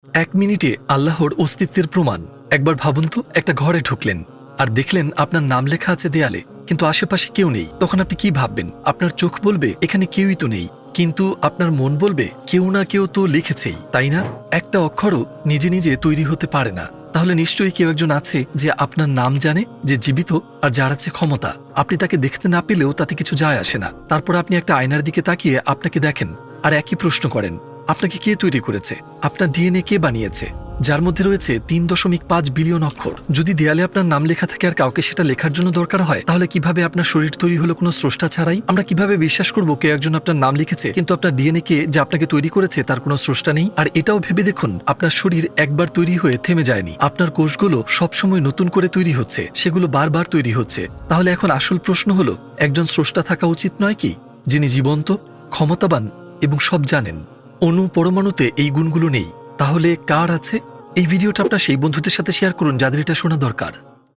এক মিনিটে আল্লাহর অস্তিত্বের প্রমাণ। একবার ভাবুন তো, একটা ঘরে ঢুকলেন আর দেখলেন আপনার নাম লেখা আছে দেয়ালে, কিন্তু আশেপাশে কেউ নেই। তখন আপনি কি ভাববেন? আপনার চোখ বলবে এখানে কেউই তো নেই, কিন্তু আপনার মন বলবে কেউ না কেউ তো লিখেছেই, তাই না? একটা অক্ষরও নিজে নিজে তৈরি হতে পারে না। তাহলে নিশ্চয়ই কেউ একজন আছে যে আপনার নাম জানে, যে জীবিত, আর যার আছে ক্ষমতা। আপনি তাকে দেখতে না পেলেও তাতে কিছু যায় আসে না। তারপর আপনি একটা আয়নার দিকে তাকিয়ে আপনাকে দেখেন আর একই প্রশ্ন করেন, আপনাকে কে তৈরি করেছে? আপনার ডিএনএ কে বানিয়েছে, যার মধ্যে রয়েছে 3.5 বিলিয়ন অক্ষর? যদি দেয়ালে আপনার নাম লেখা থাকে আর কাউকে সেটা লেখার জন্য দরকার হয়, তাহলে কিভাবে আপনার শরীর তৈরি হলো কোনো স্রষ্টা ছাড়াই? আমরা কিভাবে বিশ্বাস করবো কেউ একজন আপনার নাম লিখেছে, কিন্তু আপনার ডিএনএ কে যা আপনাকে তৈরি করেছে তার কোনো স্রষ্টা নেই? আর এটাও ভেবে দেখুন, আপনার শরীর একবার তৈরি হয়ে থেমে যায়নি। আপনার কোষগুলো সবসময় নতুন করে তৈরি হচ্ছে, সেগুলো বারবার তৈরি হচ্ছে। তাহলে এখন আসল প্রশ্ন হলো, একজন স্রষ্টা থাকা উচিত নয় কি, যিনি জীবন্ত, ক্ষমতাবান এবং সব জানেন? অণু পরমাণুতে এই গুণগুলো নেই, তাহলে কার আছে? এই ভিডিওটা আপনার সেই বন্ধুদের সাথে শেয়ার করুন যাদের এটা শোনা দরকার।